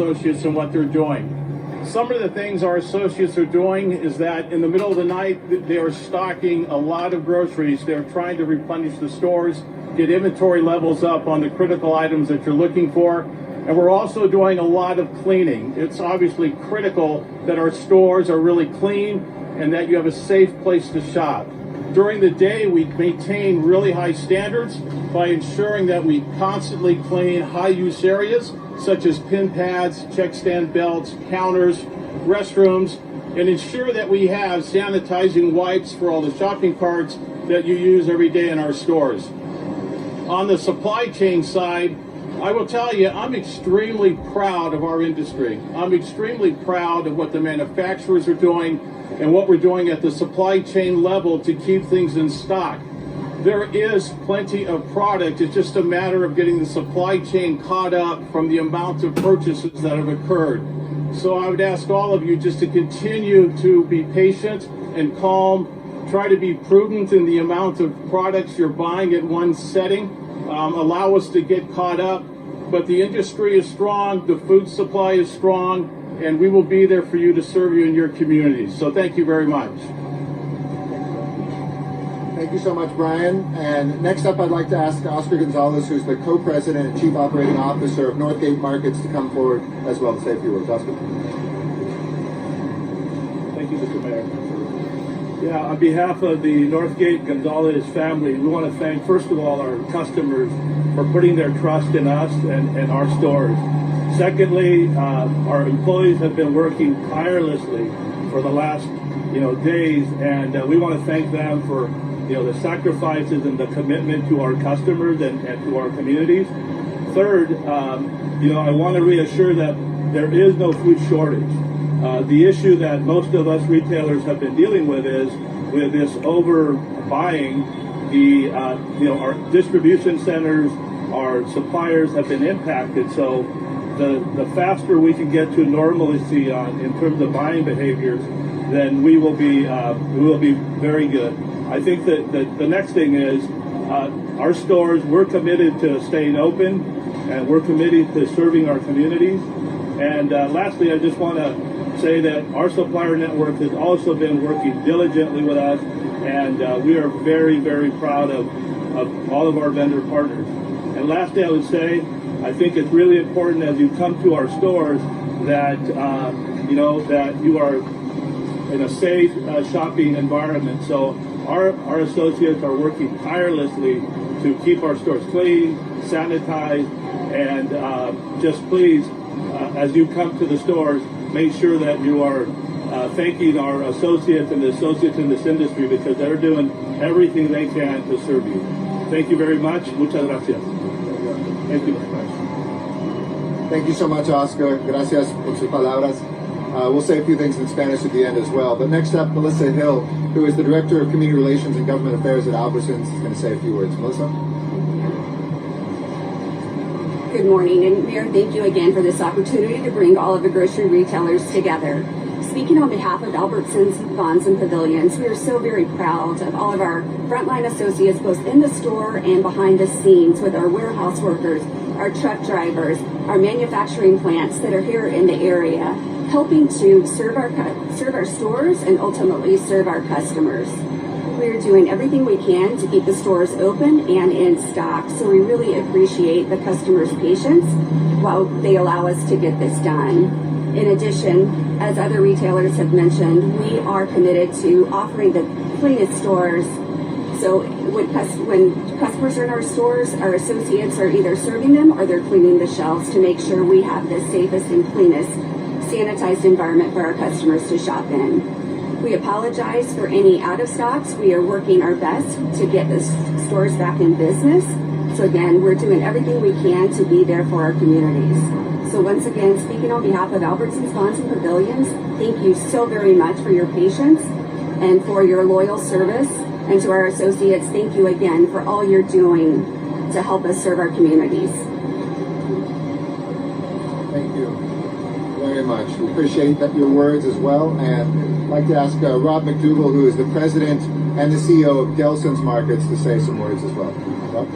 associates and what they're doing. Some of the things our associates are doing is that in the middle of the night, they are stocking a lot of groceries. They're trying to replenish the stores, get inventory levels up on the critical items that you're looking for. And we're also doing a lot of cleaning. It's obviously critical that our stores are really clean and that you have a safe place to shop. During the day, we maintain really high standards by ensuring that we constantly clean high-use areas such as pin pads, check stand belts, counters, restrooms, and ensure that we have sanitizing wipes for all the shopping carts that you use every day in our stores. On the supply chain side, I will tell you, I'm extremely proud of our industry. I'm extremely proud of what the manufacturers are doing and what we're doing at the supply chain level to keep things in stock. There is plenty of product. It's just a matter of getting the supply chain caught up from the amount of purchases that have occurred. So I would ask all of you just to continue to be patient and calm. Try to be prudent in the amount of products you're buying at one setting. Allow us to get caught up. But the industry is strong, the food supply is strong, and we will be there for you to serve you in your communities. So thank you very much. Thank you so much, Brian. And next up, I'd like to ask Oscar Gonzalez, who's the co-president and chief operating officer of Northgate Markets, to come forward as well to say a few words. Oscar. Thank you, Mr. Mayor. Yeah, on behalf of the Northgate Gonzalez family, we want to thank, first of all, our customers for putting their trust in us and our stores. Secondly, our employees have been working tirelessly for the last days, and we want to thank them for the sacrifices and the commitment to our customers and to our communities. Third, I want to reassure that there is no food shortage. The issue that most of us retailers have been dealing with is with this overbuying. Our distribution centers, our suppliers have been impacted. So the faster we can get to normalcy in terms of buying behaviors, then we will be very good. I think that the next thing is our stores. We're committed to staying open, and we're committed to serving our communities. And lastly, I just want to say that our supplier network has also been working diligently with us, and we are very, very proud of all of our vendor partners. And lastly, I would say, I think it's really important as you come to our stores that that you are in a safe shopping environment. So our associates are working tirelessly to keep our stores clean, sanitized, and just please, as you come to the stores, make sure that you are thanking our associates and the associates in this industry, because they're doing everything they can to serve you. Thank you very much. Muchas gracias. Thank you very much. Thank you so much, Oscar. Gracias por sus palabras. We'll say a few things in Spanish at the end as well. But next up, Melissa Hill, who is the Director of Community Relations and Government Affairs at Albertsons, is going to say a few words. Melissa? Good morning, and Mayor, thank you again for this opportunity to bring all of the grocery retailers together. Speaking on behalf of Albertsons, Vons, and Pavilions, we are so very proud of all of our frontline associates, both in the store and behind the scenes, with our warehouse workers, our truck drivers, our manufacturing plants that are here in the area, helping to serve our stores and ultimately serve our customers. We are doing everything we can to keep the stores open and in stock, so we really appreciate the customers' patience while they allow us to get this done. In addition, as other retailers have mentioned, we are committed to offering the cleanest stores. So when customers are in our stores, our associates are either serving them or they're cleaning the shelves to make sure we have the safest and cleanest sanitized environment for our customers to shop in. We apologize for any out of stocks. We are working our best to get the stores back in business. So again, we're doing everything we can to be there for our communities. So once again, speaking on behalf of Albertsons, Vons, and Pavilions, thank you so very much for your patience and for your loyal service. And to our associates, thank you again for all you're doing to help us serve our communities. Thank you very much. We appreciate your words as well. And I'd like to ask Rob McDougall, who is the president and the CEO of Gelson's Markets, to say some words as well. Rob?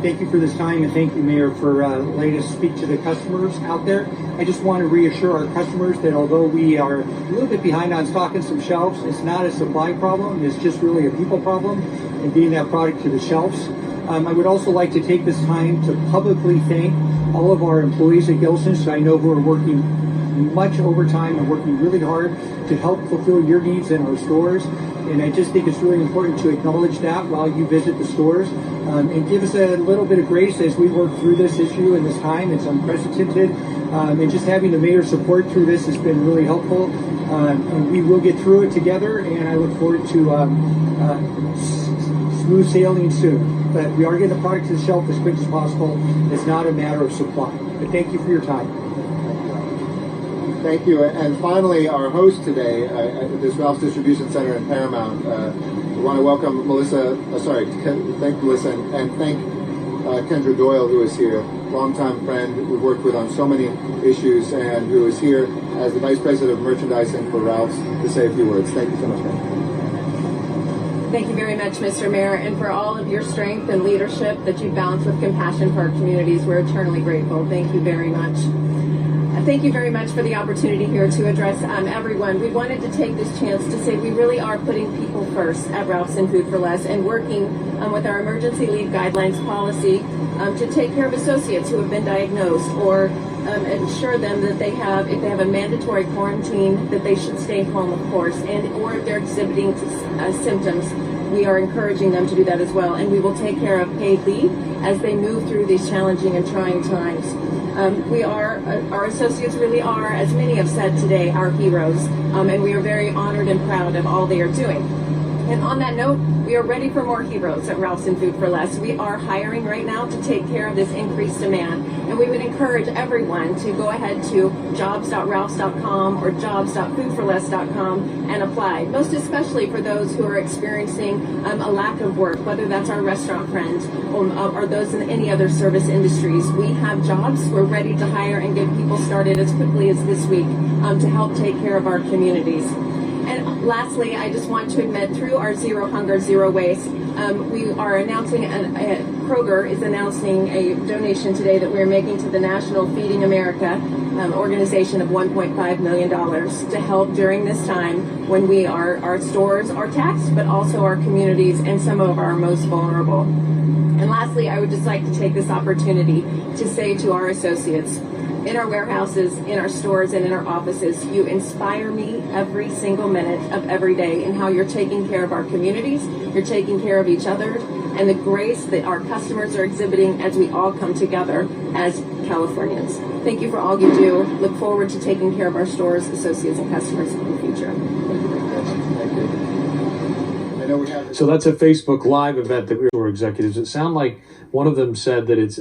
thank you for this time, and thank you, Mayor, for letting us speak to the customers out there. I just want to reassure our customers that although we are a little bit behind on stocking some shelves, it's not a supply problem. It's just really a people problem and getting that product to the shelves. I would also like to take this time to publicly thank all of our employees at Gilson's. I know who are working much overtime and working really hard to help fulfill your needs in our stores. And I just think it's really important to acknowledge that while you visit the stores, and give us a little bit of grace as we work through this issue and this time. It's unprecedented. And just having the mayor's support through this has been really helpful. And we will get through it together, and I look forward to smooth sailing soon. But we are getting the product to the shelf as quick as possible. It's not a matter of supply. But thank you for your time. Thank you. And finally, our host today at this Ralph's Distribution Center in Paramount. We want to welcome thank Melissa and thank Kendra Doyle, who is here, longtime friend we've worked with on so many issues, and who is here as the Vice President of Merchandising for Ralph's to say a few words. Thank you so much, Kendra. Thank you very much, Mr. Mayor, and for all of your strength and leadership that you balance with compassion for our communities. We're eternally grateful. Thank you very much. Thank you very much for the opportunity here to address everyone. We wanted to take this chance to say we really are putting people first at Ralph's and Food for Less, and working with our emergency leave guidelines policy to take care of associates who have been diagnosed, or ensure them that they have, if they have a mandatory quarantine, that they should stay home, of course, and or if they're exhibiting symptoms, we are encouraging them to do that as well. And we will take care of paid leave as they move through these challenging and trying times. Our associates really are, as many have said today, our heroes, and we are very honored and proud of all they are doing. And on that note, we are ready for more heroes at Ralph's and Food for Less. We are hiring right now to take care of this increased demand, and we would encourage everyone to go ahead to jobs.ralphs.com or jobs.foodforless.com and apply, most especially for those who are experiencing a lack of work, whether that's our restaurant friends or those in any other service industries. We have jobs. We're ready to hire and get people started as quickly as this week to help take care of our communities. And lastly, I just want to admit, through our Zero Hunger, Zero Waste, we are announcing, Kroger is announcing a donation today that we're making to the National Feeding America organization of $1.5 million to help during this time when our stores are taxed, but also our communities and some of our most vulnerable. And lastly, I would just like to take this opportunity to say to our associates, in our warehouses, in our stores, and in our offices, you inspire me every single minute of every day in how you're taking care of our communities, you're taking care of each other, and the grace that our customers are exhibiting as we all come together as Californians. Thank you for all you do. Look forward to taking care of our stores, associates, and customers in the future. Thank you very much. Thank you. I know we have So that's a Facebook Live event that we were executives. It sounded like one of them said that it's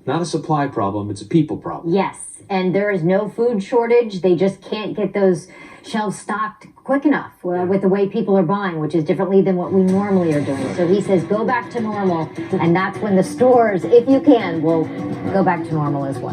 not a supply problem, it's a people problem. Yes, and there is no food shortage. They just can't get those shelves stocked quick enough with the way people are buying, which is differently than what we normally are doing. So he says go back to normal, and that's when the stores, if you can, will go back to normal as well.